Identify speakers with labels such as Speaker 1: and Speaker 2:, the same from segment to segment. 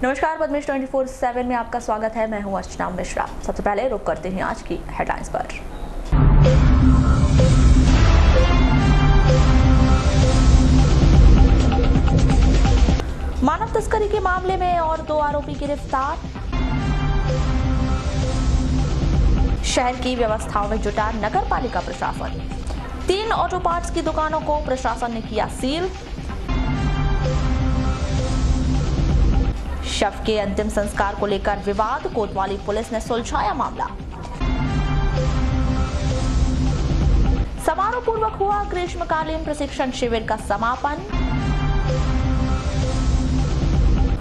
Speaker 1: नमस्कार, पद्मेश 24/7 में आपका स्वागत है। मैं हूं अर्चना मिश्रा। सबसे पहले रुक करते हैं आज की हेडलाइंस पर। मानव तस्करी के मामले में और 2 आरोपी गिरफ्तार। शहर की व्यवस्थाओं में जुटा नगर पालिका प्रशासन। 3 ऑटो पार्ट्स की दुकानों को प्रशासन ने किया सील। शव के अंतिम संस्कार को लेकर विवाद, कोतवाली पुलिस ने सुलझाया मामला। समारोह पूर्वक हुआ ग्रीष्मकालीन प्रशिक्षण शिविर का समापन।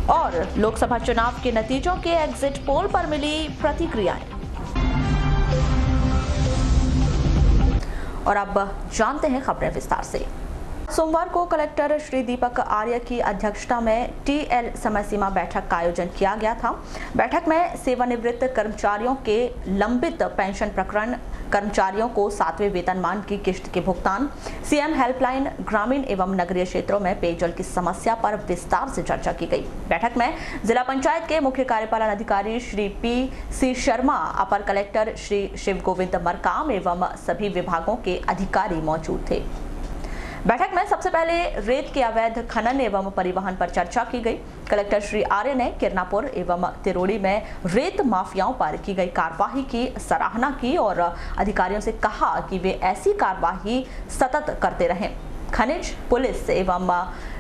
Speaker 1: और लोकसभा चुनाव के नतीजों के एग्जिट पोल पर मिली प्रतिक्रियाएं। और अब जानते हैं खबरें विस्तार से। सोमवार को कलेक्टर श्री दीपक आर्य की अध्यक्षता में टीएल समय सीमा बैठक का आयोजन किया गया था। बैठक में सेवानिवृत्त कर्मचारियों के लंबित पेंशन प्रकरण, कर्मचारियों को 7वें वेतनमान की किश्त के भुगतान, सीएम हेल्पलाइन, ग्रामीण एवं नगरीय क्षेत्रों में पेयजल की समस्या पर विस्तार से चर्चा की गई। बैठक में जिला पंचायत के मुख्य कार्यपालन अधिकारी श्री पी.सी. शर्मा, अपर कलेक्टर श्री शिव गोविंद मरकाम एवं सभी विभागों के अधिकारी मौजूद थे। बैठक में सबसे पहले रेत के अवैध खनन एवं परिवहन पर चर्चा की गई। कलेक्टर श्री आर्य ने किरनापुर एवं तिरोड़ी में रेत माफियाओं पर की गई कार्रवाई की सराहना की और अधिकारियों से कहा कि वे ऐसी कार्रवाई सतत करते रहें। खनिज, पुलिस एवं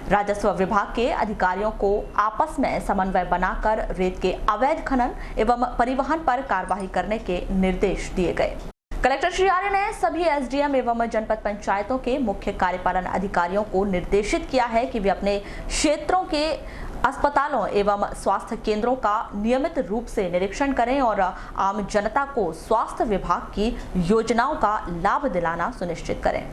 Speaker 1: राजस्व विभाग के अधिकारियों को आपस में समन्वय बनाकर रेत के अवैध खनन एवं परिवहन पर कार्रवाई करने के निर्देश दिए गए। कलेक्टर श्री आर्य ने सभी एसडीएम एवं जनपद पंचायतों के मुख्य कार्यपालन अधिकारियों को निर्देशित किया है कि वे अपने क्षेत्रों के अस्पतालों एवं स्वास्थ्य केंद्रों का नियमित रूप से निरीक्षण करें और आम जनता को स्वास्थ्य विभाग की योजनाओं का लाभ दिलाना सुनिश्चित करें।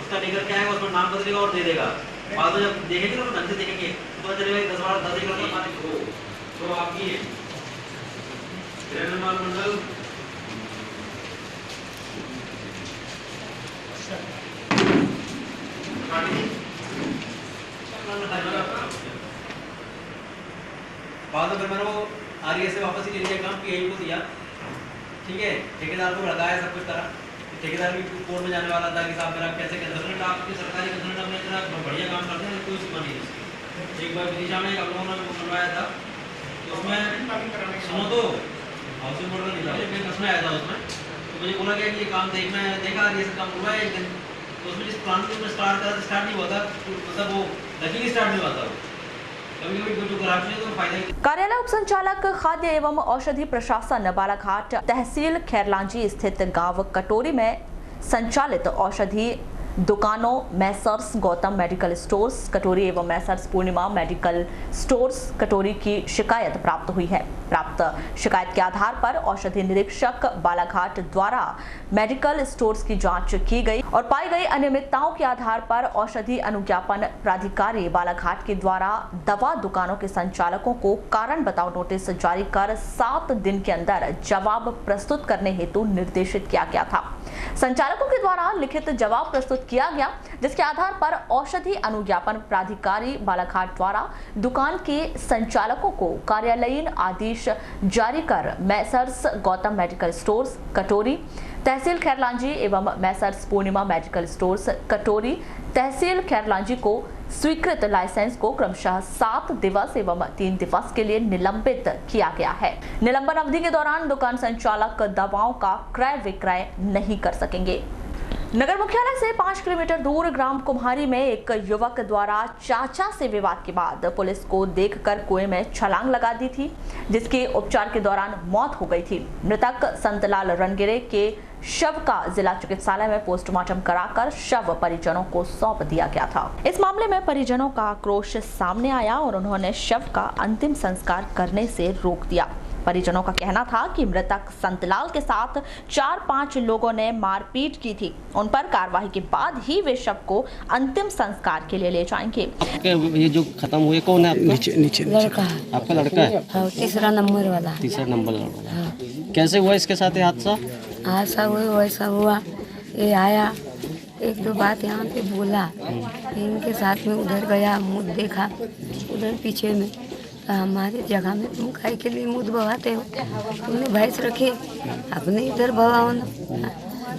Speaker 2: उसका निकल के आएगा, उसमें नाम बदलेगा और दे देगा। बाद में जब देखेंगे ना तो ढंग से देखेंगे, तो चलेगा 10 एकड़ तो आपकी निर्माण मंडल बाद में मैंने वो आरए से वापस ही ले लिया काम, पीआई को दिया। ठीक है, ठेकेदार को लगाया, सब कुछ करा। ठेकेदार भी कोर्ट में जाने वाला था कि साहब मेरा कैसे कंसल्टेंट, आपकी सरकारी कंसल्टेंट में इतना बढ़िया काम करते हैं, कोई सीमा नहीं है। एक बार विदिशा में आप लोगों ने बनवाया था, तो उसमें सुनो तो हाउसिंग बोर्ड का निकाले, मैं कसम आया था उसमें, तो मुझे बोला गया कि ये काम देखा ये सब काम हुआ है एक दिन, तो उसमें जिस प्लान को स्टार्ट करा था स्टार्ट नहीं हुआ था, मतलब वो लकीली स्टार्ट नहीं हुआ था।
Speaker 1: कार्यालय उप संचालक खाद्य एवं औषधि प्रशासन बालाघाट तहसील खैरलांजी स्थित गांव कटोरी में संचालित औषधि दुकानों मैसर्स गौतम मेडिकल स्टोर्स कटोरी एवं मैसर्स पूर्णिमा मेडिकल स्टोर्स कटोरी की शिकायत प्राप्त हुई है। प्राप्त शिकायत के आधार पर औषधि निरीक्षक बालाघाट द्वारा मेडिकल स्टोर्स की जांच की गई और पाई गई अनियमितताओं के आधार पर औषधि अनुज्ञापन प्राधिकारी बालाघाट के द्वारा दवा दुकानों के संचालकों को कारण बताओ नोटिस जारी कर 7 दिन के अंदर जवाब प्रस्तुत करने हेतु निर्देशित किया गया था। संचालकों के द्वारा लिखित जवाब प्रस्तुत किया गया, जिसके आधार पर औषधि अनुज्ञापन प्राधिकारी बालाघाट द्वारा दुकान के संचालकों को कार्यालयीन आदेश जारी कर मैसर्स गौतम मेडिकल स्टोर्स कटोरी तहसील खैरलांजी एवं मैसर्स पूर्णिमा मेडिकल स्टोर्स कटोरी तहसील खैरलांजी को स्वीकृत लाइसेंस को क्रमशः 7 दिवस एवं 3 दिवस के लिए निलंबित किया गया है। निलंबन अवधि के दौरान दुकान संचालक दवाओं का क्रय विक्रय नहीं कर सकेंगे। नगर मुख्यालय से 5 किलोमीटर दूर ग्राम कुम्हारी में एक युवक द्वारा चाचा से विवाद के बाद पुलिस को देखकर कुएं में छलांग लगा दी थी, जिसके उपचार के दौरान मौत हो गई थी। मृतक संतलाल रणगिरे के शव का जिला चिकित्सालय में पोस्टमार्टम कराकर शव परिजनों को सौंप दिया गया था। इस मामले में परिजनों का आक्रोश सामने आया और उन्होंने शव का अंतिम संस्कार करने से रोक दिया। परिजनों का कहना था कि मृतक संतलाल के साथ 4-5 लोगों ने मारपीट की थी। उन पर कार्रवाई के बाद ही वे शव को अंतिम संस्कार के लिए ले जाएंगे।
Speaker 3: ये जो खत्म हुए कौन है आपका?
Speaker 4: नीचे
Speaker 5: लड़का है।
Speaker 3: आपका लड़का है?
Speaker 5: हाँ, तीसरा नंबर वाला।
Speaker 3: तीसरा नंबर वाला।
Speaker 5: हाँ।
Speaker 3: कैसे हुआ इसके साथ ये हादसा?
Speaker 5: ऐसा हुआ वैसा हुआ। ये आया, एक दो बात यहाँ पे बोला, इनके साथ में उधर गया, मुँह देखा उधर पीछे में, तो हमारे जगह में तुम खाई के लिए मुँह बहाते हो, तुमने भैंस रखी अपने इधर भवाओ ना,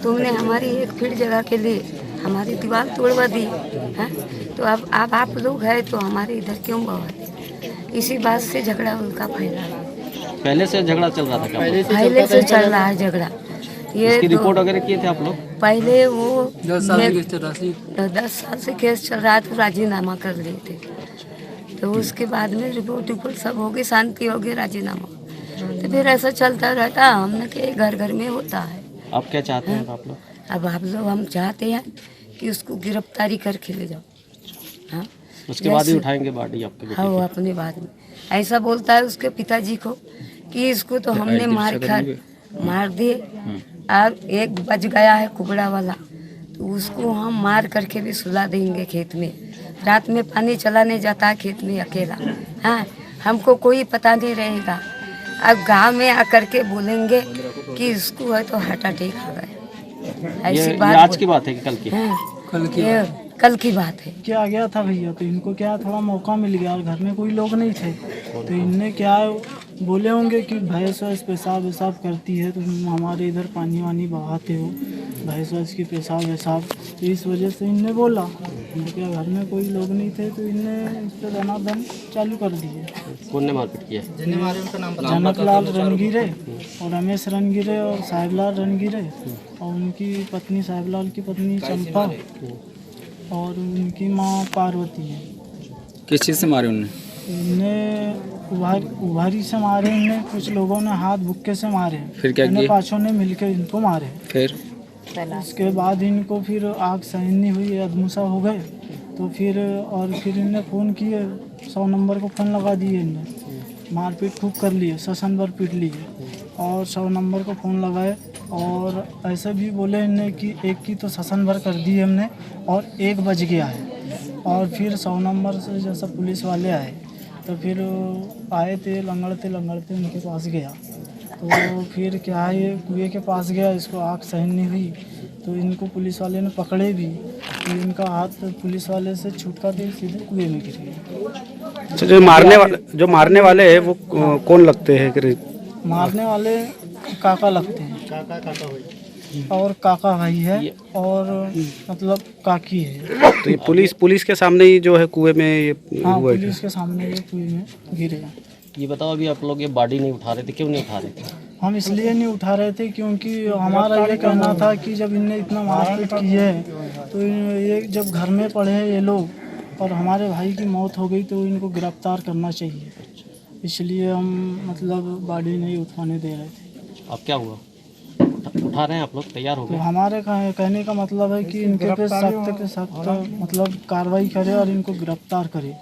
Speaker 5: तुमने हमारी 1 फीट जगह के लिए हमारी दीवार तोड़वा दी है, तो अब आप लोग हैं तो हमारे इधर क्यों बहाते? इसी बात से झगड़ा उनका फैला।
Speaker 3: पहले से झगड़ा चल रहा था क्या?
Speaker 5: पहले से चल रहा है झगड़ा। ये
Speaker 3: इसकी रिपोर्ट वगैरह किए थे आप लोग?
Speaker 5: पहले वो 10 साल से केस चल रहा था, राजीनामा कर लिए थे, तो उसके बाद में रिपोर्ट सब हो गई, शांति हो गई, राजीनामा, तो फिर ऐसा चलता रहता। हमने के घर घर में होता है।
Speaker 3: आप क्या चाहते हैं आप लोग?
Speaker 5: अब आप लोग हम चाहते हैं कि उसको गिरफ्तारी करके ले जाओ। हाँ,
Speaker 3: उसके बाद ही उठाएंगे बॉडी आपके बेटे
Speaker 5: हाँ, वो
Speaker 3: की?
Speaker 5: अपने बाद में ऐसा बोलता है उसके पिताजी को कि इसको तो हमने मार दिए, अब 1 बज गया है कुबड़ा वाला, तो उसको हम मार करके भी सुला देंगे खेत में। रात में पानी चलाने जाता है खेत में अकेला, हाँ, हमको कोई पता नहीं रहेगा। अब गांव में आकर के बोलेंगे कि इसको है तो हार्ट अटैक आ गया।
Speaker 3: ये आज की बात है कि कल की?
Speaker 5: कल की बात है।
Speaker 4: क्या गया था भैया, तो इनको क्या थोड़ा मौका मिल गया और घर में कोई लोग नहीं थे, तो इनने क्या बोले होंगे कि भैंस वैस पेशाब वेसाब करती है, तो हमारे इधर पानी वानी बहाते हो, भैंस वैस की पेशाब वेसाब, तो इस वजह से इनने बोला। तो क्या घर में कोई लोग नहीं थे, तो इनने इस पर दनादन चालू कर दिए।
Speaker 3: कौन ने मारपीट किया?
Speaker 4: जनकलाल रनगिरे और रमेश रनगिरे और साहिबलाल रनगिरे और उनकी पत्नी साहिबलाल की पत्नी चंपा और उनकी माँ पार्वती है।
Speaker 6: किस चीज़ से मारे उन्होंने?
Speaker 4: उभारी से मारे इन्हें, कुछ लोगों ने हाथ बुक्के से मारे,
Speaker 6: फिर क्या किया?
Speaker 4: 5 ने मिलकर इनको मारे।
Speaker 6: फिर
Speaker 4: उसके बाद इनको फिर आग सहन नहीं हुई, अधमुसा हो गए, तो फिर इन्हें फ़ोन किए, 100 नंबर को फ़ोन लगा दिए, इन्हें मारपीट खूब कर लिए, ससन भर पीट लिए और 100 नंबर को फ़ोन लगाए। और ऐसे भी बोले इन्हें कि 1 की तो ससन भर कर दी हमने और 1 बज गया है। और फिर 100 नंबर से जैसा पुलिस वाले आए, तो फिर आए थे, लंगड़ते उनके पास गया, तो फिर क्या है, ये कुएं के पास गया, इसको आग सहन नहीं हुई, तो इनको पुलिस वाले ने पकड़े भी, तो इनका हाथ पुलिस वाले से छूटका दे सीधे कुएं में गिर गया।
Speaker 6: अच्छा, जो मारने वाले हैं वो कौन लगते हैं?
Speaker 4: मारने वाले काका लगते हैं, और काका भाई है और मतलब काकी है।
Speaker 6: तो ये पुलिस के सामने ही जो है कुएं में ये
Speaker 4: हाँ,
Speaker 6: हुआ है?
Speaker 4: पुलिस के सामने ये कुएं में गिरे।
Speaker 3: ये बताओ, अभी आप लोग ये बॉडी नहीं उठा रहे थे, क्यों नहीं उठा रहे थे?
Speaker 4: हम इसलिए नहीं उठा रहे थे क्योंकि हमारा ये कहना था कि जब इनने इतना मारपीट की है, तो ये जब घर में पड़े हैं ये लोग और हमारे भाई की मौत हो गई, तो इनको गिरफ्तार करना चाहिए, इसलिए हम मतलब बॉडी नहीं उठाने दे रहे थे।
Speaker 3: अब क्या हुआ? उठा रहे हैं आप लोग? तैयार हो
Speaker 4: तो
Speaker 3: गए?
Speaker 4: हमारे कहने का मतलब है कि इनके पे सख्त मतलब कार्रवाई करे और इनको गिरफ्तार करे।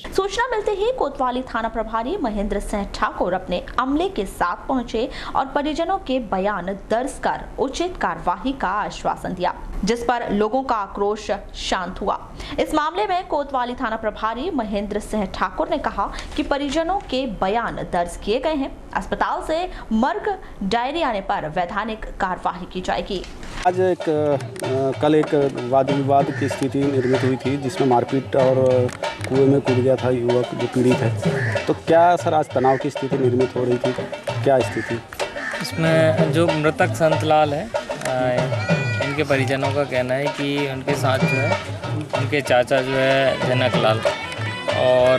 Speaker 1: सूचना मिलते ही कोतवाली थाना प्रभारी महेंद्र सिंह ठाकुर अपने अमले के साथ पहुंचे और परिजनों के बयान दर्ज कर उचित कार्यवाही का आश्वासन दिया, जिस पर लोगों का आक्रोश शांत हुआ। इस मामले में कोतवाली थाना प्रभारी महेंद्र सिंह ठाकुर ने कहा कि परिजनों के बयान दर्ज किए गए हैं, अस्पताल से मर्ग डायरी आने पर वैधानिक कार्यवाही की जाएगी।
Speaker 6: आज कल एक वाद विवाद की स्थिति निर्मित हुई थी, जिसमें मारपीट और कुएं में कूद गया था युवक जो पीड़ित है। तो क्या सर आज तनाव की स्थिति निर्मित हो रही थी, क्या स्थिति?
Speaker 7: इसमें जो मृतक संतलाल है, इनके परिजनों का कहना है कि उनके साथ जो है उनके चाचा जो है जनकलाल और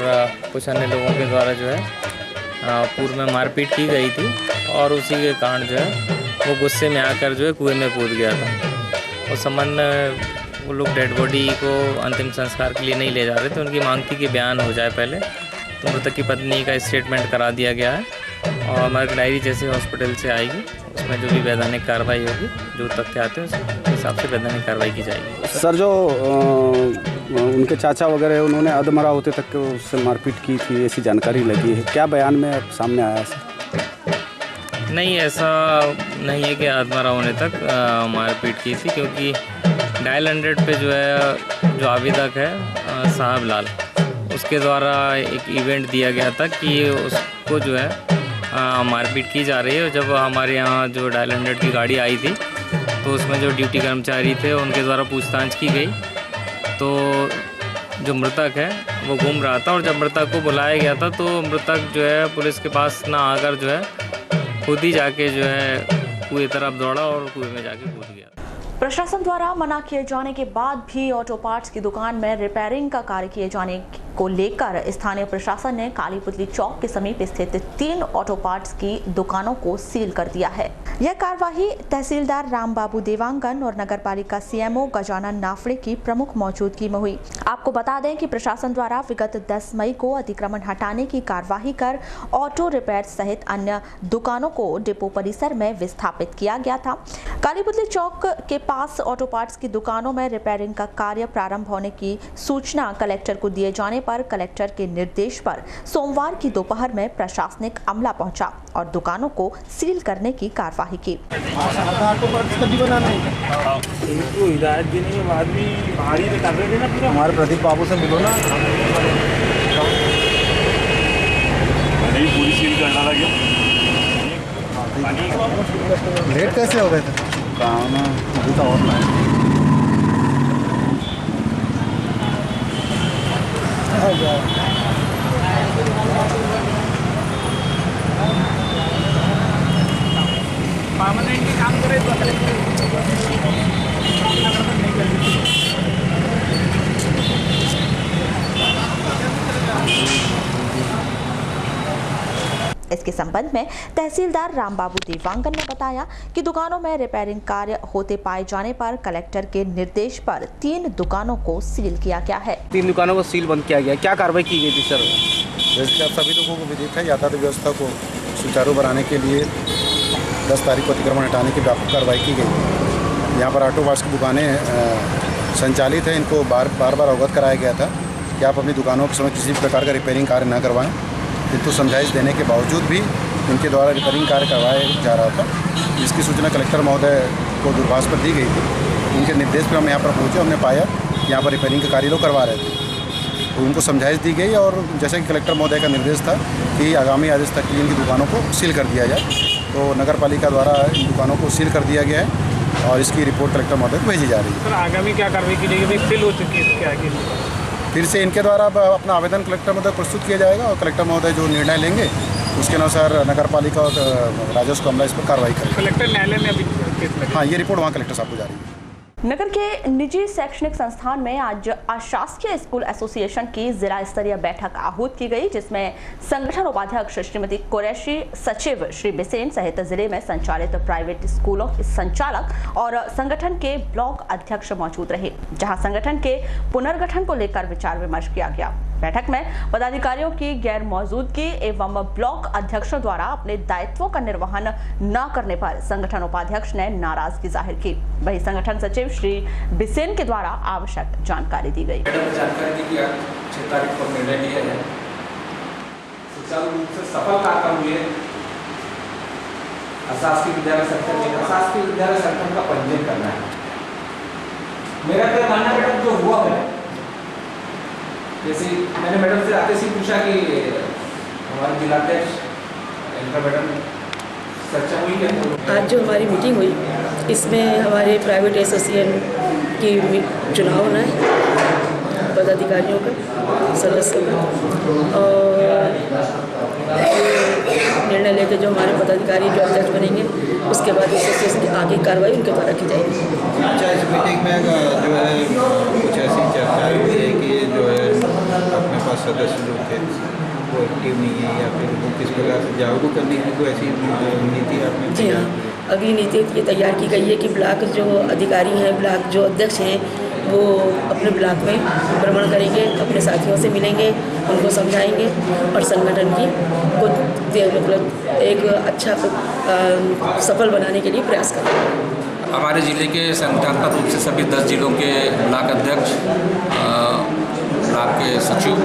Speaker 7: कुछ अन्य लोगों के द्वारा जो है पूर्व में मारपीट की गई थी, और उसी के कारण जो है वो गुस्से में आकर जो है कुएं में कूद गया था। उस संबंध में वो लोग डेड बॉडी को अंतिम संस्कार के लिए नहीं ले जा रहे थे। उनकी मांग थी कि बयान हो जाए पहले, तो मृतक की पत्नी का स्टेटमेंट करा दिया गया है और हमारी डायरी जैसे हॉस्पिटल से आएगी, उसमें जो भी वैधानिक कार्रवाई होगी, जो तथ्य आते हैं उस हिसाब से वैधानिक कार्रवाई की जाएगी।
Speaker 6: सर, जो उनके चाचा वगैरह उन्होंने अधमरा होते तक उससे मारपीट की थी, ऐसी जानकारी लगी है, क्या बयान में सामने आया सर?
Speaker 7: नहीं, ऐसा नहीं है कि आत्मारा होने तक मारपीट की थी, क्योंकि डायल 100 पे जो है जो आवेदक है साहब लाल, उसके द्वारा एक इवेंट दिया गया था कि उसको जो है मारपीट की जा रही है। जब हमारे यहाँ जो डायल 100 की गाड़ी आई थी तो उसमें जो ड्यूटी कर्मचारी थे उनके द्वारा पूछताछ की गई, तो जो मृतक है वो घूम रहा था, और जब मृतक को बुलाया गया था तो मृतक जो है पुलिस के पास ना आकर जो है खुद ही जाके जो है कुएं तरफ दौड़ा और कुएं में जाके कूद गया।
Speaker 1: प्रशासन द्वारा मना किए जाने के बाद भी ऑटो पार्ट्स की दुकान में रिपेयरिंग का कार्य किए जाने को लेकर स्थानीय प्रशासन ने काली पुतली चौक के समीप स्थित 3 ऑटो पार्ट्स की दुकानों को सील कर दिया है। यह कार्यवाही तहसीलदार रामबाबू देवांगन और नगरपालिका सीएमओ गजानन नाफड़े की प्रमुख मौजूदगी में हुई। आपको बता दें कि प्रशासन द्वारा विगत 10 मई को अतिक्रमण हटाने की कार्यवाही कर ऑटो रिपेयर सहित अन्य दुकानों को डिपो परिसर में विस्थापित किया गया था। काली पुतली चौक के पास ऑटो पार्ट्स की दुकानों में रिपेयरिंग का कार्य प्रारंभ होने की सूचना कलेक्टर को दिए जाने पर कलेक्टर के निर्देश पर सोमवार की दोपहर में प्रशासनिक अमला पहुंचा और दुकानों को सील करने की कार्यवाही की।
Speaker 8: हिदायत देने के बाद भी बाहर ही कर रहे थे ना पूरा। हमारे प्रदीप बाबू से मिलो ना,
Speaker 9: नहीं पूरी सील करना लगे।
Speaker 8: लेट कैसे हो गए थे? काम अभी तो और ना
Speaker 4: परमानेंटली काम करे तो
Speaker 1: इसके संबंध में तहसीलदार रामबाबू देवांगन ने बताया कि दुकानों में रिपेयरिंग कार्य होते पाए जाने पर कलेक्टर के निर्देश पर 3 दुकानों को सील किया गया है।
Speaker 6: 3 दुकानों को सील बंद किया गया। क्या कार्रवाई की गई थी सर?
Speaker 8: सभी लोगों को विदित है, यातायात व्यवस्था को सुचारू बनाने के लिए 10 तारीख को अतिक्रमण हटाने की व्यापक कार्रवाई की गई। यहाँ पर ऑटो पार्ट्स की दुकानें संचालित हैं, इनको बार बार अवगत कराया गया था कि आप अपनी दुकानों के समय किसी भी प्रकार का रिपेयरिंग कार्य न करवाएं, किंतु समझाइश देने के बावजूद भी उनके द्वारा रिपेयरिंग कार्य करवाया जा रहा था, जिसकी सूचना कलेक्टर महोदय को दूरभाष पर दी गई थी। उनके निर्देश पर हम यहाँ पर पहुँचे, हमने पाया कि यहाँ पर रिपेयरिंग का कार्य लोग करवा रहे थे, तो उनको समझाइश दी गई और जैसे कि कलेक्टर महोदय का निर्देश था कि आगामी आदेश तक इनकी दुकानों को सील कर दिया जाए, तो नगर पालिका द्वारा इन दुकानों को सील कर दिया गया है और इसकी रिपोर्ट कलेक्टर महोदय को भेजी जा रही है।
Speaker 4: सर आगामी क्या कार्रवाई की जाएगी? सील हो चुकी है इसके आगे
Speaker 8: फिर से इनके द्वारा अपना आवेदन कलेक्टर महोदय प्रस्तुत किया जाएगा और कलेक्टर महोदय जो निर्णय लेंगे उसके अनुसार नगर पालिका और राजस्व अमला इस पर कार्रवाई करेगी।
Speaker 4: कलेक्टर न्यायालय में अभी
Speaker 8: हाँ, ये रिपोर्ट वहाँ कलेक्टर साहब को जा रही है।
Speaker 1: नगर के निजी शैक्षणिक संस्थान में आज अशासकीय स्कूल एसोसिएशन की जिला स्तरीय बैठक आहूत की गई, जिसमें संगठन उपाध्यक्ष श्रीमती कुरैशी, सचिव श्री बिसेन सहित जिले में संचालित प्राइवेट स्कूलों के संचालक और संगठन के ब्लॉक अध्यक्ष मौजूद रहे, जहां संगठन के पुनर्गठन को लेकर विचार विमर्श किया गया। बैठक में पदाधिकारियों की गैर मौजूदगी एवं ब्लॉक अध्यक्षों द्वारा अपने दायित्वों का निर्वहन न करने पर संगठन उपाध्यक्ष ने नाराजगी जाहिर की। वहीं संगठन सचिव श्री बिसेन के द्वारा आवश्यक जानकारी दी गई।
Speaker 10: जानकारी दी कि 6 तारीख को निर्णय लिया है, सुचारू रूप से सफल कार्यक्रम हुए अशासकीय विद्यालय संगठन का पंजीयन करना है। मेरा क्या मानना है, जो हुआ है, जैसे मैंने मैडम से आते ही पूछा कि हमारे जिलाध्यक्ष इनका मैडम चर्चा हुई है।
Speaker 11: आज जो हमारी मीटिंग हुई इसमें हमारे प्राइवेट एसोसिएशन की चुनाव है पदाधिकारियों का, सदस्यों का, और निर्णय लेकर जो हमारे पदाधिकारी जो अध्यक्ष बनेंगे उसके बाद एसोसिएशन की आगे कार्रवाई उनके द्वारा की जाएगी।
Speaker 12: अच्छा, इस मीटिंग में जो है कुछ ऐसी चर्चा हुई है कि जो है अपने पास सदस्य जो थे वो एक्टिव नहीं है या फिर वो किस प्रकार से जागरूक करने की कोई ऐसी नीति आपने?
Speaker 11: जी हाँ, अगली नीति ये तैयार की गई है कि ब्लॉक जो अधिकारी हैं, ब्लॉक जो अध्यक्ष हैं, वो अपने ब्लॉक में भ्रमण करेंगे, अपने साथियों से मिलेंगे, उनको समझाएंगे और संगठन की को मतलब एक अच्छा सफल बनाने के लिए प्रयास करेंगे।
Speaker 10: हमारे ज़िले के संगठनात्मक रूप से सभी 10 जिलों के ब्लॉक अध्यक्ष, ब्लॉक के सचिव,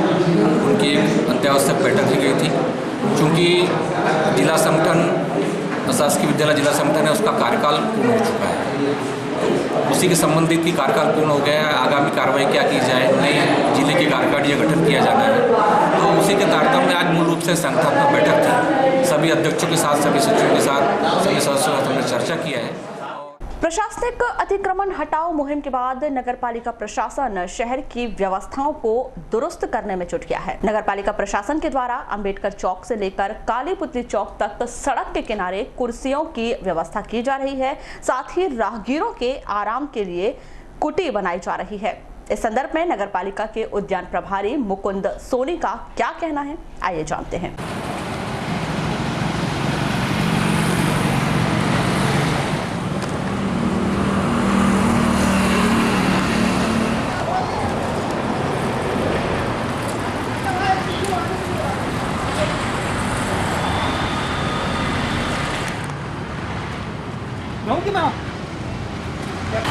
Speaker 10: उनकी एक अत्यावश्यक बैठक की गई थी। चूँकि जिला संगठन प्रशासकीय विद्यालय जिला संगठन है उसका कार्यकाल पूर्ण हो चुका है। उसी के संबंधित की कार्यकाल पूर्ण हो गया है। आगामी कार्रवाई क्या की जाए, नए जिले के कार्यकारिणी गठन किया जाना है। तो उसी के तारतम्य में आज मूल रूप से संगठनात्मक बैठक थी। सभी अध्यक्षों के साथ, सभी सचिवों के साथ, सभी सदस्यों से हमने चर्चा किया है।
Speaker 1: प्रशासनिक अतिक्रमण हटाओ मुहिम के बाद नगरपालिका प्रशासन शहर की व्यवस्थाओं को दुरुस्त करने में जुट गया है। नगरपालिका प्रशासन के द्वारा अंबेडकर चौक से लेकर काली पुतली चौक तक सड़क के किनारे कुर्सियों की व्यवस्था की जा रही है। साथ ही राहगीरों के आराम के लिए कुटी बनाई जा रही है। इस संदर्भ में नगरपालिका के उद्यान प्रभारी मुकुंद सोनी का क्या कहना है, आइए जानते हैं।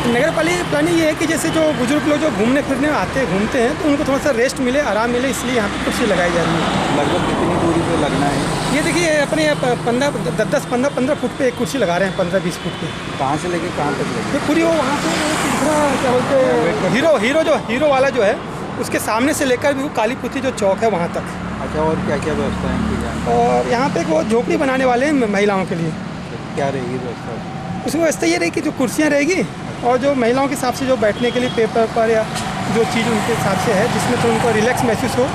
Speaker 13: नगर प्लानिंग ये है कि जैसे जो बुजुर्ग लोग जो घूमने फिरने घूमते हैं तो उनको थोड़ा सा रेस्ट मिले, आराम मिले, इसलिए यहाँ पे कुर्सी लगाई जा रही है।
Speaker 12: लगभग कितनी दूरी पे लगना है?
Speaker 13: ये देखिए अपने 15 फुट पे एक कुर्सी लगा रहे हैं, 15-20 फुट पे।
Speaker 12: कहाँ से लेके कहाँ तक लगे?
Speaker 13: ये पूरी वो वहाँ से तीसरा क्या बोलते हैं हीरो वाला जो है उसके सामने से लेकर भी वो काली पुतली जो चौक है वहाँ तक।
Speaker 12: अच्छा, और क्या क्या व्यवस्था है?
Speaker 13: और यहाँ पे वो झोपड़ी बनाने वाले हैं महिलाओं के लिए।
Speaker 12: क्या रहेगी व्यवस्था?
Speaker 13: उसमें व्यवस्था ये रहेगी, जो कुर्सियाँ रहेगी और जो महिलाओं के हिसाब से जो बैठने के लिए पेपर पर या जो चीज़ उनके हिसाब से है जिसमें तो उनको रिलैक्स महसूस हो,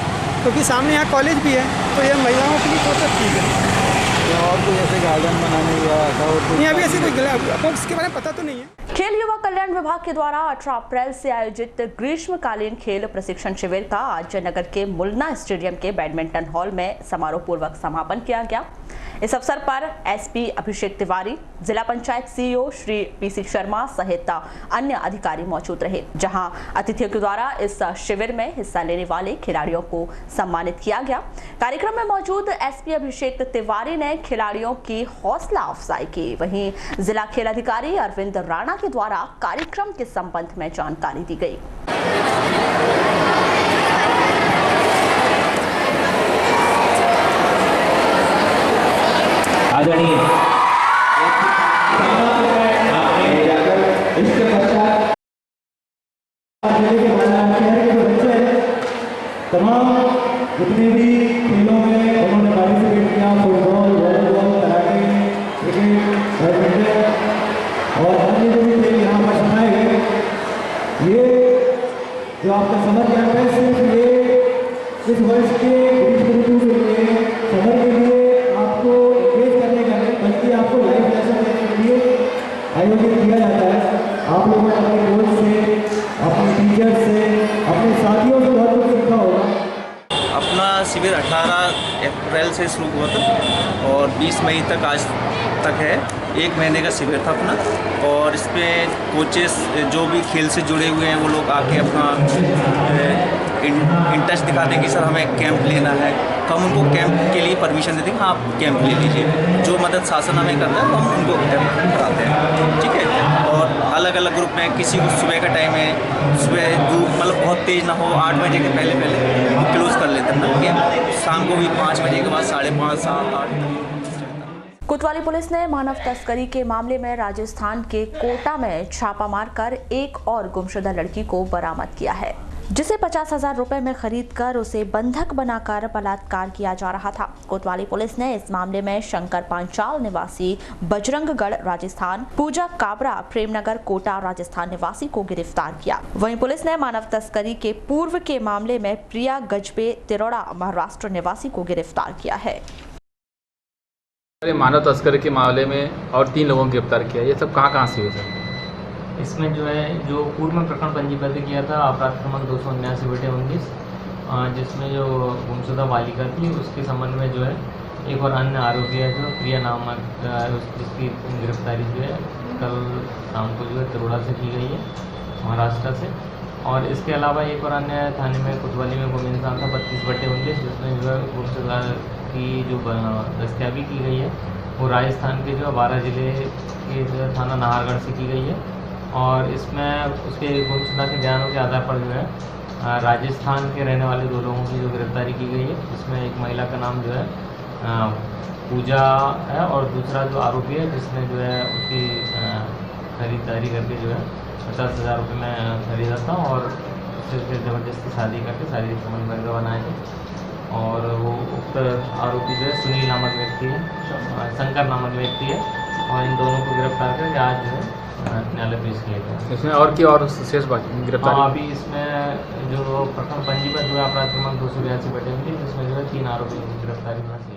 Speaker 13: क्योंकि सामने यहाँ कॉलेज भी है तो ये महिलाओं के लिए थोड़ा सा ठीक है।
Speaker 12: और कोई ऐसे गार्डन बनाने या ऐसा और
Speaker 13: नहीं, अभी ऐसे कोई इसके बारे में पता तो नहीं है।
Speaker 1: खेल युवा कल्याण विभाग के द्वारा 18 अप्रैल से आयोजित ग्रीष्मकालीन खेल प्रशिक्षण शिविर का आज नगर के मुलना स्टेडियम के बैडमिंटन हॉल में समारोह पूर्वक समापन किया गया। इस अवसर पर एसपी अभिषेक तिवारी, जिला पंचायत सीईओ श्री पीसी शर्मा सहित अन्य अधिकारी मौजूद रहे, जहां अतिथियों के द्वारा इस शिविर में हिस्सा लेने वाले खिलाड़ियों को सम्मानित किया गया। कार्यक्रम में मौजूद एसपी अभिषेक तिवारी ने खिलाड़ियों की हौसला अफजाई की। वहीं जिला खेल अधिकारी अरविंद राणा के द्वारा कार्यक्रम के संबंध में जानकारी दी गई।
Speaker 10: आदरणीय
Speaker 14: इसके पश्चात तमाम जितने भी खेलों में उन्होंने पार्टिसिपेट किया, football, volleyball, karate, cricket, badminton और अन्य जो भी खेल यहाँ पर बनाए गए, ये जो आपका समर कैंप है सिर्फ ये इस वर्ष के समर के लिए आपको एंगेज करने का नहीं, बल्कि आपको लाइफ लेसन देने के लिए आयोजित किया जाता है। आप लोगों ने अपने कोच से, अपने टीचर से, अपने साथियों से बहुत कुछ सीखा होगा।
Speaker 15: अपना शिविर 18 अप्रैल से शुरू हुआ था और 20 मई तक आज तक है। 1 महीने का शिविर था अपना, और इसमें कोचेस जो भी खेल से जुड़े हुए हैं वो लोग आके अपना इंटरेस्ट दिखाते हैं कि सर हमें कैंप लेना है, तो हम उनको कैंप के लिए परमिशन देते हैं, हाँ आप कैंप ले लीजिए। जो मदद शासन हमें करता है तो हम उनको कैंप कराते हैं, ठीक है। और अलग अलग ग्रुप में किसी को सुबह का टाइम है, सुबह धूप मतलब बहुत तेज़ ना हो, 8 बजे के पहले क्लोज़ कर लेते हैं कैंप। शाम को भी 5 बजे के बाद 5:30, 7, 8।
Speaker 1: कोतवाली पुलिस ने मानव तस्करी के मामले में राजस्थान के कोटा में छापा मारकर एक और गुमशुदा लड़की को बरामद किया है, जिसे 50,000 रुपए में खरीदकर उसे बंधक बनाकर बलात्कार किया जा रहा था। कोतवाली पुलिस ने इस मामले में शंकर पांचाल निवासी बजरंगगढ़ राजस्थान, पूजा काबरा प्रेमनगर कोटा राजस्थान निवासी को गिरफ्तार किया। वहीं पुलिस ने मानव तस्करी के पूर्व के मामले में प्रिया गजबे तिरोड़ा महाराष्ट्र निवासी को गिरफ्तार किया है।
Speaker 16: मानव तस्करी के मामले में और 3 लोगों को गिरफ्तार किया। ये सब कहाँ से हुए सर?
Speaker 7: इसमें जो है जो पूर्व में प्रकरण पंजीबद्ध किया था अपराध क्रमांक 279/19, जिसमें जो गुमशुदा बालिका थी उसके संबंध में जो है एक और अन्य आरोपी है जो प्रिया नामक, जिसकी गिरफ्तारी जो है कल शाम को जो है तिरोड़ा से की गई है, महाराष्ट्र से। और इसके अलावा एक और अन्य थाने में कोतवाली में गुम इंसान था 32/19, जिसमें जो है गुमशुदा की जो दस्तियाबी की गई है वो राजस्थान के जो 12 जिले के जो थाना नाहरगढ़ से की गई है। और इसमें उसके गुमशुदा के बयानों के आधार पर जो है राजस्थान के रहने वाले 2 लोगों की जो गिरफ्तारी की गई है, जिसमें एक महिला का नाम जो है पूजा है और दूसरा जो आरोपी है जिसने जो है उसकी खरीदारी करके जो है 50,000 रुपये में खरीदा था और उससे फिर ज़बरदस्ती शादी करके शारीरिक संबंध वर्ग बनाए थे। और वो उक्त आरोपी जो है सुनील नामक व्यक्ति है, शंकर नामक व्यक्ति है और इन दोनों को गिरफ्तार करके आज जो है न्यायालय पेश किया गया।
Speaker 16: इसमें और की और शेष बाकी गिरफ्तारी?
Speaker 7: अभी इसमें जो प्रथम पंजीबद्ध हुआ अपराध क्रमांक 282 बटे जिसमें जो है 3 आरोपियों की गिरफ्तारी होना चाहिए।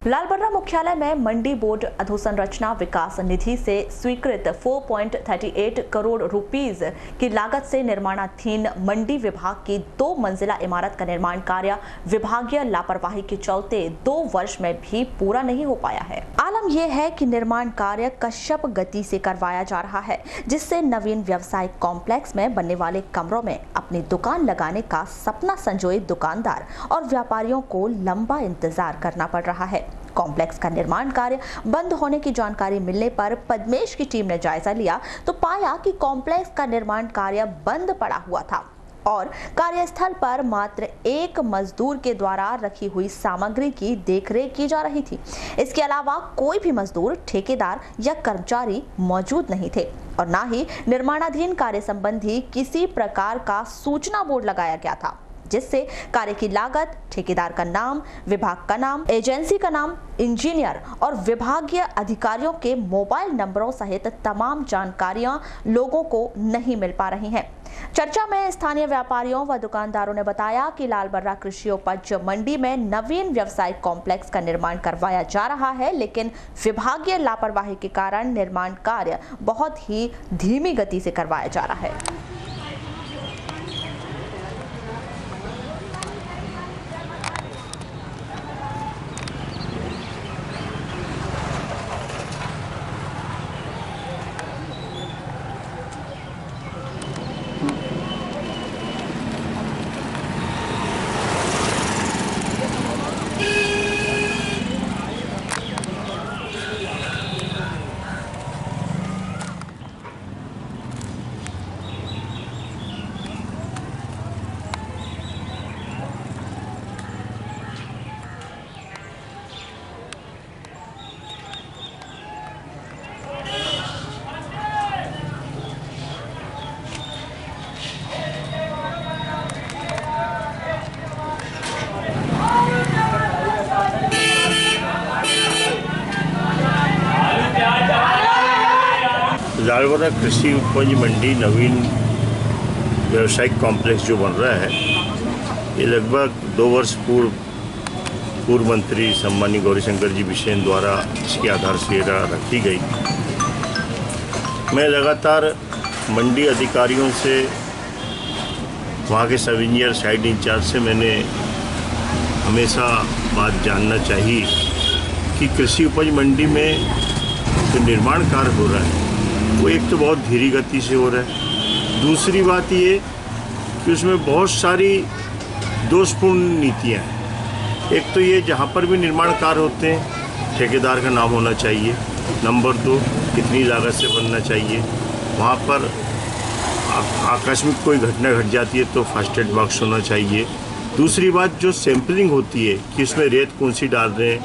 Speaker 1: लालबर्रा मुख्यालय में मंडी बोर्ड अधोसंरचना विकास निधि से स्वीकृत 4.38 करोड़ रुपीस की लागत से निर्माणाधीन मंडी विभाग की 2 मंजिला इमारत का निर्माण कार्य विभागीय लापरवाही के चलते 2 वर्ष में भी पूरा नहीं हो पाया है। आलम यह है कि निर्माण कार्य कश्यप गति से करवाया जा रहा है, जिससे नवीन व्यवसायिक कॉम्प्लेक्स में बनने वाले कमरों में अपनी दुकान लगाने का सपना संजोए दुकानदार और व्यापारियों को लंबा इंतजार करना पड़ रहा है। कॉम्प्लेक्स का निर्माण कार्य बंद होने की जानकारी मिलने पर पद्मेश की टीम ने जायजा लिया तो पाया कि कॉम्प्लेक्स का निर्माण कार्य बंद पड़ा हुआ था और कार्यस्थल पर मात्र 1 मजदूर के द्वारा रखी हुई सामग्री की देखरेख की जा रही थी। इसके अलावा कोई भी मजदूर, ठेकेदार या कर्मचारी मौजूद नहीं थे और न ही निर्माणाधीन कार्य संबंधी किसी प्रकार का सूचना बोर्ड लगाया गया था, जिससे कार्य की लागत, ठेकेदार का नाम, विभाग का नाम, एजेंसी का नाम, इंजीनियर और विभागीय अधिकारियों के मोबाइल नंबरों सहित तमाम जानकारियां लोगों को नहीं मिल पा रही हैं। चर्चा में स्थानीय व्यापारियों व दुकानदारों ने बताया कि लालबर्रा कृषि उपज मंडी में नवीन व्यवसायिक कॉम्प्लेक्स का निर्माण करवाया जा रहा है, लेकिन विभागीय लापरवाही के कारण निर्माण कार्य बहुत ही धीमी गति से करवाया जा रहा है।
Speaker 9: लालबर्रा कृषि उपज मंडी नवीन व्यावसायिक कॉम्प्लेक्स जो बन रहा है, ये लगभग 2 वर्ष पूर्व मंत्री सम्मानीय गौरीशंकर जी बिसेन द्वारा इसकी आधारशिला रखी गई। मैं लगातार मंडी अधिकारियों से, वहाँ के सब इंजीनियर, साइट इंचार्ज से मैंने हमेशा बात जानना चाहिए कि कृषि उपज मंडी में जो निर्माण कार्य हो रहा है वो एक तो बहुत धीमी गति से हो रहा है, दूसरी बात ये कि उसमें बहुत सारी दोषपूर्ण नीतियाँ हैं। एक तो ये जहाँ पर भी निर्माण कार्य होते हैं ठेकेदार का नाम होना चाहिए, नंबर 2 कितनी लागत से बनना चाहिए, वहाँ पर आकस्मिक कोई घटना घट जाती है तो फर्स्ट एड बॉक्स होना चाहिए। दूसरी बात जो सैंपलिंग होती है कि इसमें रेत कौन सी डाल रहे हैं,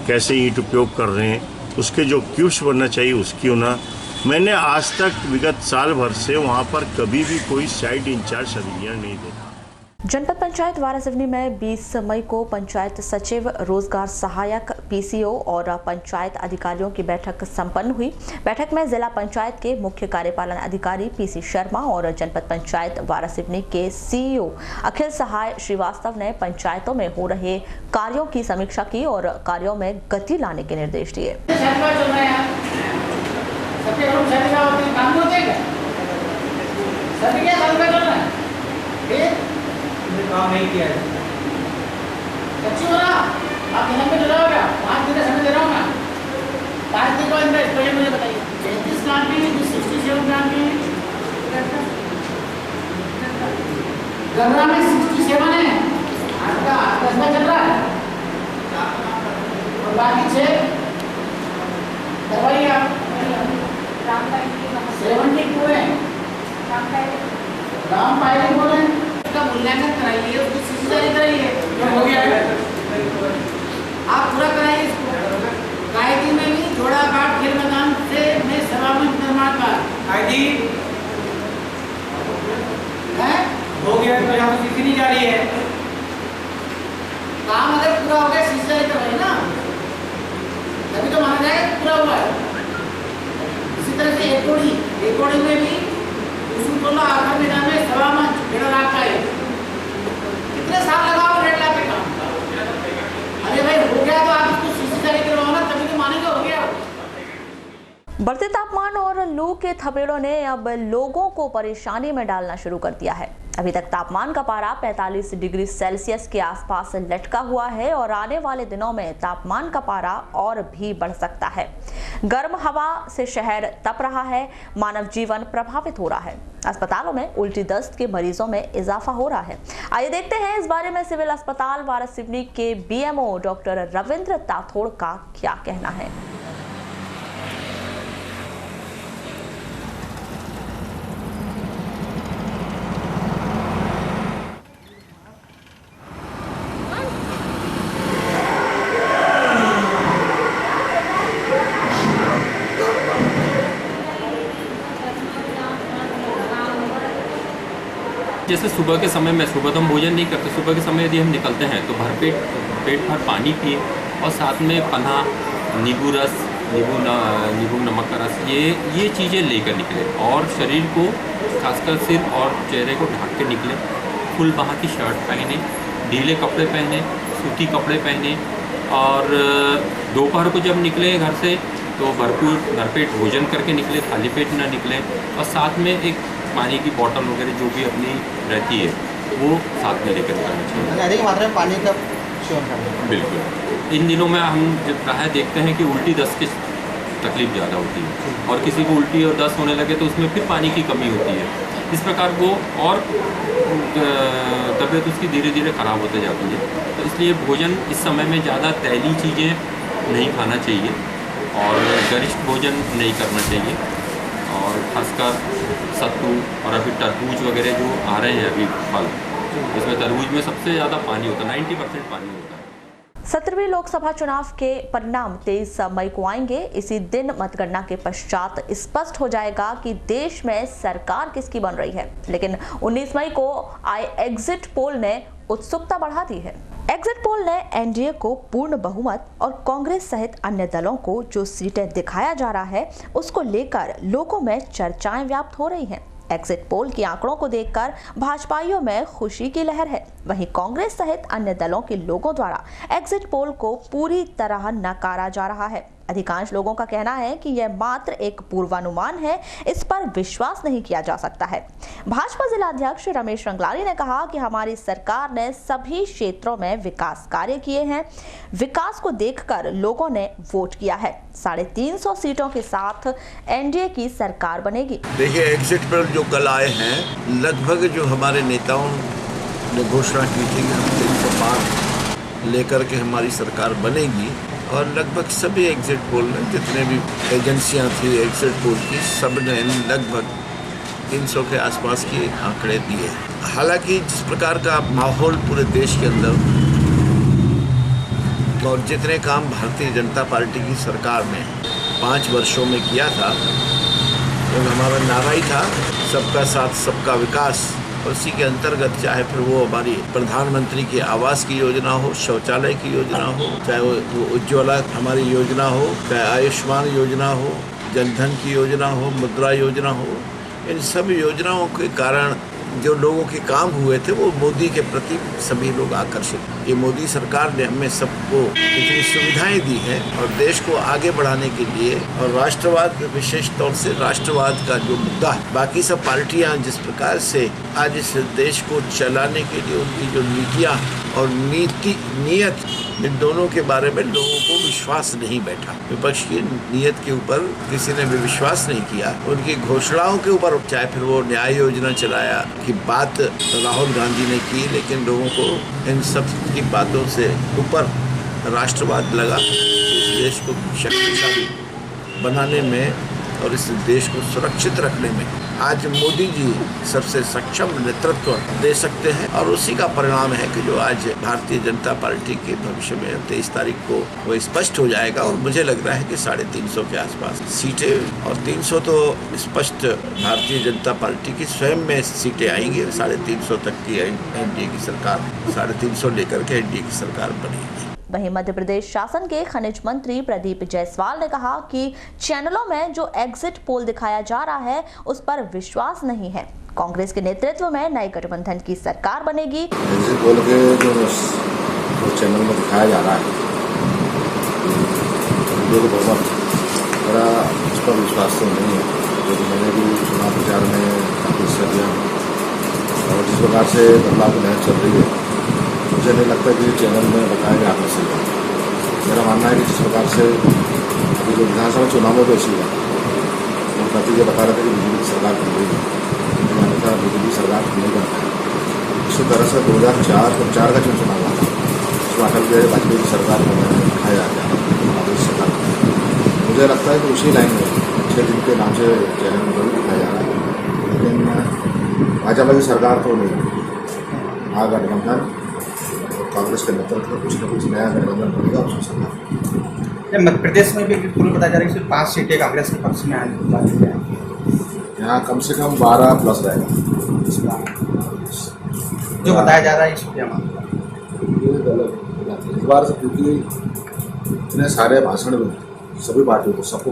Speaker 9: कैसे ईंट उपयोग कर रहे हैं, उसके जो क्यूब्स बनना चाहिए उसकी होना। मैंने आज तक विगत साल भर से वहाँ पर कभी भी कोई साइट इंचार्ज सब इंजीनियर नहीं देखा।
Speaker 1: जनपद पंचायत वारासिवनी में 20 मई को पंचायत सचिव, रोजगार सहायक, पीसीओ और पंचायत अधिकारियों की बैठक संपन्न हुई। बैठक में जिला पंचायत के मुख्य कार्यपालन अधिकारी पीसी शर्मा और जनपद पंचायत वारासिवनी के सीईओ अखिल सहाय श्रीवास्तव ने पंचायतों में हो रहे कार्यों की समीक्षा की और कार्यों में गति लाने के निर्देश दिए।
Speaker 10: काम नहीं किया है।
Speaker 17: सच्ची हो रहा, आप यहाँ पे डरा होगा, 5 दिन का समय दे रहा हूँ मैं। 5 दिन को अंदर पहले मुझे बताइए। 33 ग्राम की, 67 ग्राम की, गंगा में 67 है, आपका 10 में चल रहा है, और बाकी 6 दवाई आप 72 है, राम पायरी बोले का मूल्यांकन कराइए, उसको सिंचाई कराइए, हो गया है, आप पूरा कराइए इसको।
Speaker 10: जी हो गया तो यहाँ तो सीखी नहीं जा रही है।
Speaker 17: काम अगर पूरा हो गया सीसी जारी करवाइए ना, तभी तो माना जाएगा कि पूरा हुआ है। इसी तरह से एक कोड़ी में भी उसको आखिर मैदान में 1.5 लाख का है। कितने साल लगाओ 1.5 लाख के काम? अरे भाई हो गया तो आप इसको सीसी जारी करवाओ ना, तभी तो मानेंगे हो गया।
Speaker 1: बढ़ते तापमान और लू के थपेड़ों ने अब लोगों को परेशानी में डालना शुरू कर दिया है। अभी तक तापमान का पारा 45 डिग्री सेल्सियस के आसपास लटका हुआ है और आने वाले दिनों में तापमान का पारा और भी बढ़ सकता है। गर्म हवा से शहर तप रहा है, मानव जीवन प्रभावित हो रहा है। अस्पतालों में उल्टी दस्त के मरीजों में इजाफा हो रहा है। आइए देखते हैं इस बारे में सिविल अस्पताल वारासिवनी के बीएमओ डॉक्टर रविंद्र ताथोड़ का क्या कहना है।
Speaker 16: जैसे सुबह के समय में, सुबह तो हम भोजन नहीं करते, सुबह के समय यदि हम निकलते हैं तो पेट भर पानी पिए और साथ में पन्ना, नींबू रस, नींबू नमक का रस, ये चीज़ें लेकर निकले और शरीर को खासकर सिर और चेहरे को ढक के निकले। फुल बाह की शर्ट पहने, ढीले कपड़े पहने, सूती कपड़े पहने और दोपहर को जब निकले घर से तो भरपूर भरपेट भोजन करके निकले, खाली पेट ना निकले और साथ में एक पानी की बोतल वगैरह जो भी अपनी रहती है वो साथ में लेकर निकलना चाहिए।
Speaker 12: अधिक मात्रा में पानी का सेवन करना।
Speaker 16: बिल्कुल। इन दिनों में हम जब प्राय देखते हैं कि उल्टी दस्त की तकलीफ ज़्यादा होती है और किसी को उल्टी और दस्त होने लगे तो उसमें फिर पानी की कमी होती है। इस प्रकार वो और तबीयत उसकी धीरे धीरे ख़राब होते जाती है। तो इसलिए भोजन इस समय में ज़्यादा तैलीय चीज़ें नहीं खाना चाहिए और गरिष्ठ भोजन नहीं करना चाहिए और खासकर सत्तू और अभी तरबूज वगैरह जो आ रहे हैं अभी फल, इसमें तरबूज में सबसे ज़्यादा पानी होता है, 90% पानी होता है।
Speaker 1: 17वीं लोकसभा चुनाव के परिणाम 23 मई को आएंगे। इसी दिन मतगणना के पश्चात स्पष्ट हो जाएगा कि देश में सरकार किसकी बन रही है। लेकिन 19 मई को आए एग्जिट पोल ने उत्सुकता बढ़ा दी है। एग्जिट पोल ने एनडीए को पूर्ण बहुमत और कांग्रेस सहित अन्य दलों को जो सीटें दिखाया जा रहा है उसको लेकर लोगों में चर्चाएं व्याप्त हो रही हैं। एग्जिट पोल के आंकड़ों को देखकर भाजपाइयों में खुशी की लहर है। वहीं कांग्रेस सहित अन्य दलों के लोगों द्वारा एग्जिट पोल को पूरी तरह नकारा जा रहा है। अधिकांश लोगों का कहना है कि यह मात्र एक पूर्वानुमान है, इस पर विश्वास नहीं किया जा सकता है। भाजपा जिलाध्यक्ष रमेश रंगलारी ने कहा कि हमारी सरकार ने सभी क्षेत्रों में विकास कार्य किए हैं। विकास को देखकर लोगों ने वोट किया है। 350 सीटों के साथ एनडीए की सरकार बनेगी।
Speaker 9: देखिए, एग्जिट पोल जो कल आए हैं, लगभग जो हमारे नेताओं ने घोषणा की थी कि हम 300 पार लेकर के हमारी सरकार बनेगी और लगभग सभी एग्जिट पोल ने, जितने भी एजेंसियां थी एग्जिट पोल की, सब ने लगभग 300 के आसपास के आंकड़े दिए। हालांकि जिस प्रकार का माहौल पूरे देश के अंदर और जितने काम भारतीय जनता पार्टी की सरकार ने 5 वर्षों में किया था, तो हमारा नारा ही था सबका साथ सबका विकास। और उसी के अंतर्गत चाहे फिर वो हमारी प्रधानमंत्री की आवास की योजना हो, शौचालय की योजना हो, चाहे वो उज्ज्वला हमारी योजना हो, चाहे आयुष्मान योजना हो, जनधन की योजना हो, मुद्रा योजना हो, इन सब योजनाओं के कारण जो लोगों के काम हुए थे वो मोदी के प्रति सभी लोग आकर्षित। ये मोदी सरकार ने हमें सबको इतनी सुविधाएं दी हैं और देश को आगे बढ़ाने के लिए, और राष्ट्रवाद, विशेष तौर से राष्ट्रवाद का जो मुद्दा है, बाकी सब पार्टियां जिस प्रकार से आज इस देश को चलाने के लिए उनकी जो नीतियां और नीयत, इन दोनों के बारे में लोगों को विश्वास नहीं बैठा। विपक्ष की नीयत के ऊपर किसी ने भी विश्वास नहीं किया। उनकी घोषणाओं के ऊपर, चाहे फिर वो न्याय योजना चलाया की बात राहुल गांधी ने की, लेकिन लोगों को इन सब की बातों से ऊपर राष्ट्रवाद लगा। इस देश को शक्तिशाली बनाने में
Speaker 18: और इस देश को सुरक्षित रखने में आज मोदी जी सबसे सक्षम नेतृत्व दे सकते हैं और उसी का परिणाम है कि जो आज भारतीय जनता पार्टी के भविष्य में 23 तारीख को वो स्पष्ट हो जाएगा और मुझे लग रहा है कि 350 के आसपास सीटें और 300 तो स्पष्ट भारतीय जनता पार्टी की स्वयं में सीटें आएंगी। 350 तक की एनडीए की सरकार 350 लेकर के एनडीए की सरकार बनेगी।
Speaker 1: वहीं मध्य प्रदेश शासन के खनिज मंत्री प्रदीप जायसवाल ने कहा कि चैनलों में जो एग्जिट पोल दिखाया जा रहा है उस पर विश्वास नहीं है। कांग्रेस के नेतृत्व में नए गठबंधन की सरकार बनेगी।
Speaker 8: एग्जिट पोल के जो चैनल में दिखाया जा रहा है जो बहुत बड़ा उस पर विश्वास तो नहीं है, क्योंकि मैंने भी चुनाव प्रचार में काफ़ी हिस्सा लिया और जिस प्रकार से बदलाव की लहर चल रही है मुझे नहीं लगता कि चैनल में बताया गया आपने सही है। मेरा मानना है कि जिस प्रकार से अभी जो विधानसभा चुनावों को ऐसी हुआ और नतीजे बता रहे थे कि बीजेपी की सरकार बन रही है, मैंने कहा बीजेपी सरकार नहीं बन पाई। इसी तरह से 2004 का जो चुनाव हुआ था उसमें अटल बिहारी वाजपेयी की सरकार को दिखाया गया कांग्रेस सरकार। मुझे लगता है कि उसी लाइन में 6 दिन के नाम से चैनल में जरूर दिखाया जा रहा है, लेकिन भाजपा की सरकार तो नहीं, महागठबंधन कांग्रेस के नेतृत्व में कुछ न कुछ नया गठबंधन बनेगा उसकी सरकार।
Speaker 12: मध्य प्रदेश में भी पूर्व बताया जा रहा है कि सिर्फ 5 सीटें कांग्रेस के पक्ष में आने की बात है।
Speaker 8: यहाँ कम से कम 12 प्लस रहेगा
Speaker 12: जो बताया जा रहा है इस
Speaker 8: बार से, क्योंकि इतने सारे भाषण में सभी पार्टियों को सबको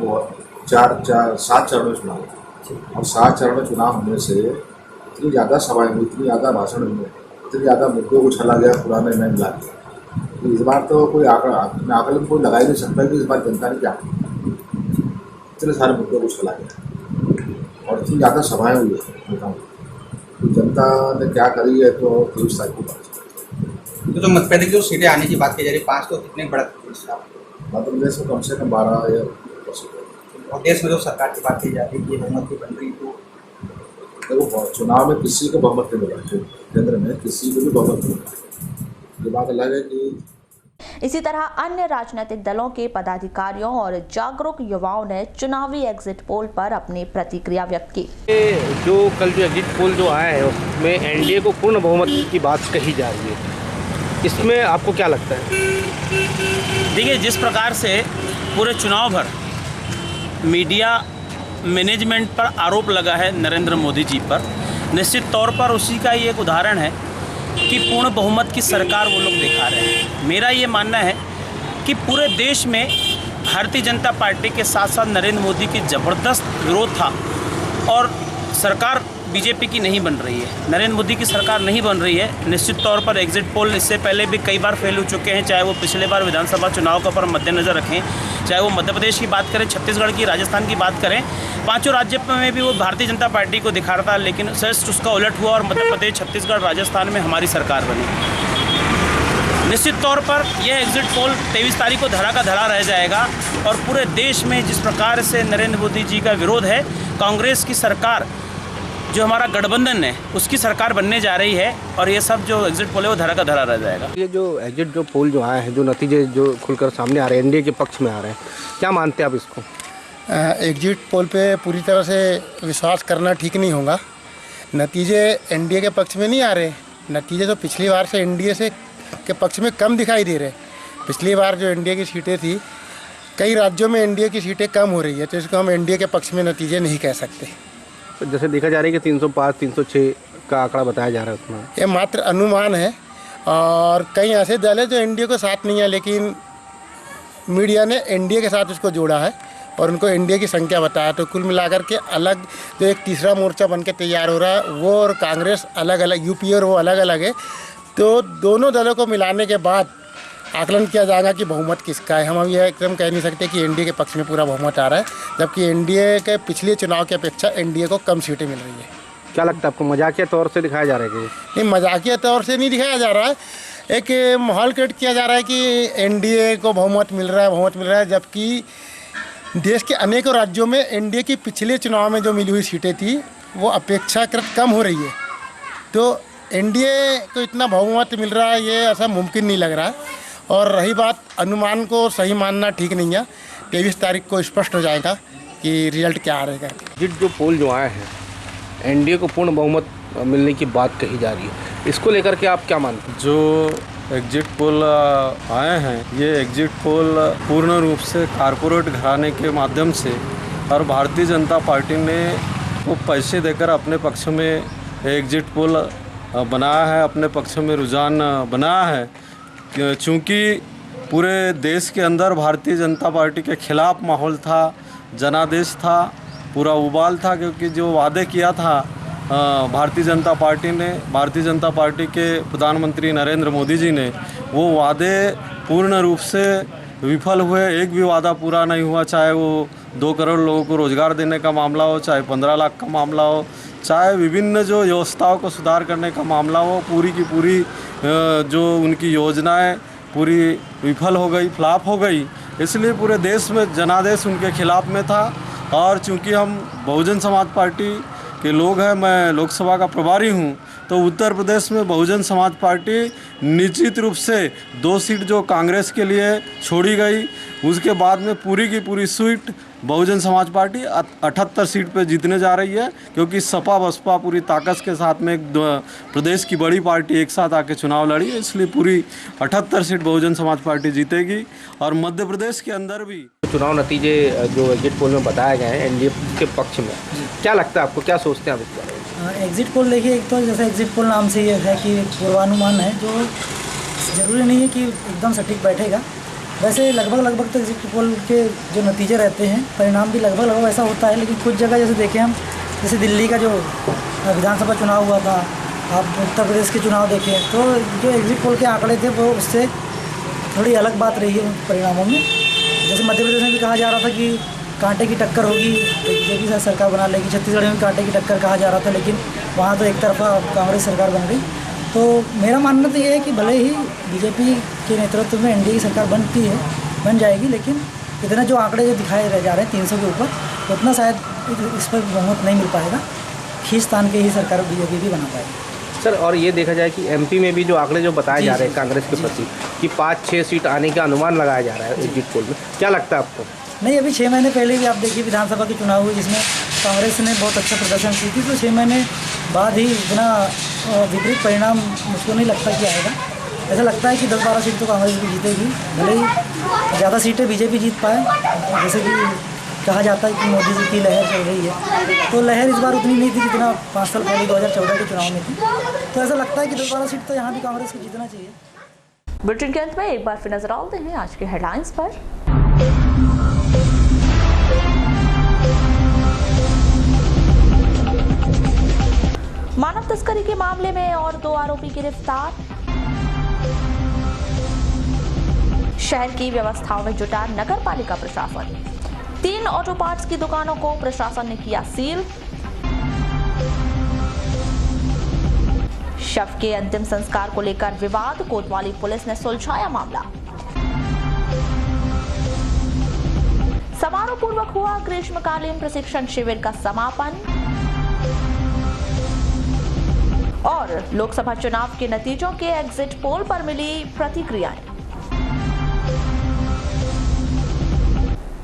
Speaker 8: 7 चरणों में चुनाव और 7 चरण में चुनाव होने से इतनी ज़्यादा सभाएं हुई, इतनी ज़्यादा भाषण हुए, इतनी ज़्यादा मुद्दों को छला गया, पुराने नए मिला दिया। तो इस बार तो कोई आकलन कोई लगा ही नहीं सकता कि इस बार जनता ने क्या इतने सारे मुद्दों को छला गया और इतनी ज़्यादा सभाएं हुई है नेताओं तो जनता ने क्या करी है तो 23 तारीख को पता।
Speaker 12: तो जो मध्य प्रदेश जो सीटें आने की बात की जा रही है 5 तो कितने बड़ा
Speaker 8: मध्य प्रदेश में कम से कम 12 या
Speaker 12: और देश में जो सरकार की बात की जा रही है बहुमत की बन रही तो
Speaker 8: देखो चुनाव में किसी को बहुमत नहीं मिला, केंद्र में किसी को भी बहुमत नहीं मिला। ये बात अलग है कि
Speaker 1: इसी तरह अन्य राजनीतिक दलों के पदाधिकारियों और जागरूक युवाओं ने चुनावी एग्जिट पोल पर अपनी प्रतिक्रिया व्यक्त की।
Speaker 19: जो कल जो एग्जिट पोल जो आया है उसमें एनडीए को पूर्ण बहुमत की बात कही जा रही है, इसमें आपको क्या लगता है?
Speaker 20: देखिए, जिस प्रकार से पूरे चुनाव भर मीडिया मैनेजमेंट पर आरोप लगा है नरेंद्र मोदी जी पर, निश्चित तौर पर उसी का ये एक उदाहरण है कि पूर्ण बहुमत की सरकार वो लोग दिखा रहे हैं। मेरा ये मानना है कि पूरे देश में भारतीय जनता पार्टी के साथ साथ नरेंद्र मोदी की ज़बरदस्त विरोध था और सरकार बीजेपी की नहीं बन रही है, नरेंद्र मोदी की सरकार नहीं बन रही है। निश्चित तौर पर एग्जिट पोल इससे पहले भी कई बार फेल हो चुके हैं, चाहे वो पिछले बार विधानसभा चुनाव का पर मद्देनज़र रखें, चाहे वो मध्य प्रदेश की बात करें, छत्तीसगढ़ की, राजस्थान की बात करें, 5 राज्यों में भी वो भारतीय जनता पार्टी को दिखा रहा था, लेकिन जस्ट उसका उलट हुआ और मध्य प्रदेश, छत्तीसगढ़, राजस्थान में हमारी सरकार बनी। निश्चित तौर पर यह एग्जिट पोल 23 तारीख को धरा का धरा रह जाएगा और पूरे देश में जिस प्रकार से नरेंद्र मोदी जी का विरोध है, कांग्रेस की सरकार जो हमारा गठबंधन है उसकी सरकार बनने जा रही है और ये सब जो एग्जिट पोल है वो धरा का धरा रह जाएगा।
Speaker 19: ये जो एग्जिट जो पोल जो आए हैं, जो नतीजे जो खुलकर सामने आ रहे हैं एनडीए के पक्ष में आ रहे हैं, क्या मानते हैं आप इसको?
Speaker 13: एग्जिट पोल पे पूरी तरह से विश्वास करना ठीक नहीं होगा। नतीजे एनडीए के पक्ष में नहीं आ रहे, नतीजे तो पिछली बार से एनडीए से के पक्ष में कम दिखाई दे रहे। पिछली बार जो एनडीए की सीटें थी, कई राज्यों में एनडीए की सीटें कम हो रही है, तो इसको हम एनडीए के पक्ष में नतीजे नहीं कह सकते।
Speaker 19: तो जैसे देखा जा रहा है कि 305, 306 का आंकड़ा बताया जा रहा है उसमें,
Speaker 13: ये मात्र अनुमान है और कई ऐसे दल है जो एनडीए को साथ नहीं है, लेकिन मीडिया ने एनडीए के साथ उसको जोड़ा है और उनको एनडीए की संख्या बताया। तो कुल मिलाकर के अलग जो एक तीसरा मोर्चा बन के तैयार हो रहा है, वो और कांग्रेस अलग अलग, यूपी और वो अलग अलग है। तो दोनों दलों को मिलाने के बाद आकलन किया जाएगा कि बहुमत किसका है। हम ये एकदम कह नहीं सकते कि एनडीए के पक्ष में पूरा बहुमत आ रहा है, जबकि एनडीए के पिछले चुनाव की अपेक्षा एनडीए को कम सीटें मिल रही है।
Speaker 19: क्या लगता है आपको, मजाकिया तौर से दिखाया जा रहा है कि
Speaker 13: नहीं? मजाकिया तौर से नहीं दिखाया जा रहा है, एक माहौल क्रिएट किया जा रहा है कि एनडीए को बहुमत मिल रहा है, जबकि देश के अनेकों राज्यों में एनडीए की पिछले चुनाव में जो मिली हुई सीटें थी वो अपेक्षाकृत कम हो रही है। तो एनडीए को इतना बहुमत मिल रहा है, ये ऐसा मुमकिन नहीं लग रहा है। और रही बात अनुमान को सही मानना ठीक नहीं है, 23 तारीख को स्पष्ट हो जाएगा कि रिजल्ट क्या रहेगा।
Speaker 19: एग्जिट जो पोल जो आए हैं, एनडीए को पूर्ण बहुमत मिलने की बात कही जा रही है, इसको लेकर के आप क्या मानते हैं?
Speaker 21: जो एग्जिट पोल आए हैं, ये एग्जिट पोल पूर्ण रूप से कारपोरेट घराने के माध्यम से और भारतीय जनता पार्टी ने वो पैसे देकर अपने पक्ष में एग्जिट पोल बनाया है, अपने पक्ष में रुझान बनाया है। चूँकि पूरे देश के अंदर भारतीय जनता पार्टी के खिलाफ माहौल था, जनादेश था, पूरा उबाल था, क्योंकि जो वादे किया था भारतीय जनता पार्टी ने, भारतीय जनता पार्टी के प्रधानमंत्री नरेंद्र मोदी जी ने, वो वादे पूर्ण रूप से विफल हुए। एक भी वादा पूरा नहीं हुआ, चाहे वो 2 करोड़ लोगों को रोज़गार देने का मामला हो, चाहे 15 लाख का मामला हो, चाहे विभिन्न जो व्यवस्थाओं को सुधार करने का मामला हो, पूरी की पूरी जो उनकी योजनाएं पूरी विफल हो गई, फ्लॉप हो गई। इसलिए पूरे देश में जनादेश उनके खिलाफ में था। और चूंकि हम बहुजन समाज पार्टी के लोग हैं, मैं लोकसभा का प्रभारी हूं, तो उत्तर प्रदेश में बहुजन समाज पार्टी निश्चित रूप से 2 सीट जो कांग्रेस के लिए छोड़ी गई, उसके बाद में पूरी की पूरी seat Bahujan Samaj party 78 seat पे जीतने जा रही है, क्योंकि सपा बसपा पूरी ताकत के साथ में एक प्रदेश की बड़ी पार्टी एक साथ आके चुनाव लड़ी है। इसलिए पूरी 78 सीट बहुजन समाज पार्टी जीतेगी। और मध्य प्रदेश के अंदर भी
Speaker 19: चुनाव नतीजे जो एग्जिट पोल में बताए गए हैं एनडीए के पक्ष में, क्या लगता है आपको, क्या सोचते हैं आप इस बारे में?
Speaker 4: एग्जिट पोल देखिए, एक तो जैसे एग्जिट पोल नाम से ये है कि पूर्वानुमान है, जो ज़रूरी नहीं है कि एकदम सटीक बैठेगा। वैसे लगभग तो एग्जिट पोल के जो नतीजे रहते हैं, परिणाम भी लगभग ऐसा होता है। लेकिन कुछ जगह जैसे देखें हम, जैसे दिल्ली का जो विधानसभा चुनाव हुआ था, आप उत्तर प्रदेश के चुनाव देखें, तो जो एग्जिट पोल के आंकड़े थे वो उससे थोड़ी अलग बात रही है उन परिणामों में। जैसे मध्य प्रदेश में भी कहा जा रहा था कि कांटे की टक्कर होगी, बीजेपी सरकार बना लेगी। छत्तीसगढ़ में भी कांटे की टक्कर कहा जा रहा था, लेकिन वहाँ तो एक तरफा कांग्रेस सरकार बन गई। तो मेरा मानना तो ये है कि भले ही बीजेपी के नेतृत्व में एनडीए की सरकार बन जाएगी, लेकिन इतना जो आंकड़े जो दिखाए जा रहे हैं 300 के ऊपर, उतना शायद इस पर बहुमत नहीं मिल पाएगा। खींचतान के ही सरकार बीजेपी भी बना पाएगी।
Speaker 19: सर, और ये देखा जाए कि एमपी में भी जो आंकड़े जो बताए जा रहे हैं कांग्रेस के प्रति कि 5-6 सीट आने का अनुमान लगाया जा रहा है एग्जिट पोल में, क्या लगता है आपको?
Speaker 4: नहीं, अभी 6 महीने पहले भी आप देखिए विधानसभा के चुनाव हुए, जिसमें कांग्रेस ने बहुत अच्छा प्रदर्शन की थी। तो 6 महीने बाद ही इतना विपरीत परिणाम मुझको नहीं लगता कि आएगा। ऐसा लगता है कि 10-12 सीट तो कांग्रेस भी जीतेगी, भले ही ज़्यादा सीटें बीजेपी जीत पाए। जैसे कि कहा जाता है कि मोदी जी की लहर चल रही है, तो लहर इस बार उतनी नहीं थी जितना 5 साल पहले 2014 के चुनाव में थी। तो ऐसा लगता है कि 10-12 सीट तो यहाँ भी कांग्रेस को जीतना चाहिए।
Speaker 1: बुलेटिन के अंत में एक बार फिर नजर डालते हैं आज के हेडलाइंस पर। मानव तस्करी के मामले में और 2 आरोपी गिरफ्तार। शहर की व्यवस्थाओं में जुटा नगर पालिका प्रशासन। 3 ऑटो पार्ट्स की दुकानों को प्रशासन ने किया सील। शव के अंतिम संस्कार को लेकर विवाद, कोतवाली पुलिस ने सुलझाया मामला। समारोह पूर्वक हुआ ग्रीष्मकालीन प्रशिक्षण शिविर का समापन। और लोकसभा चुनाव के नतीजों के एग्जिट पोल पर मिली प्रतिक्रियाएं।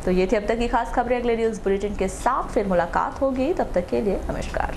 Speaker 1: तो ये थी अब तक की खास खबरें। अगले न्यूज बुलेटिन के साथ फिर मुलाकात होगी, तब तक के लिए नमस्कार।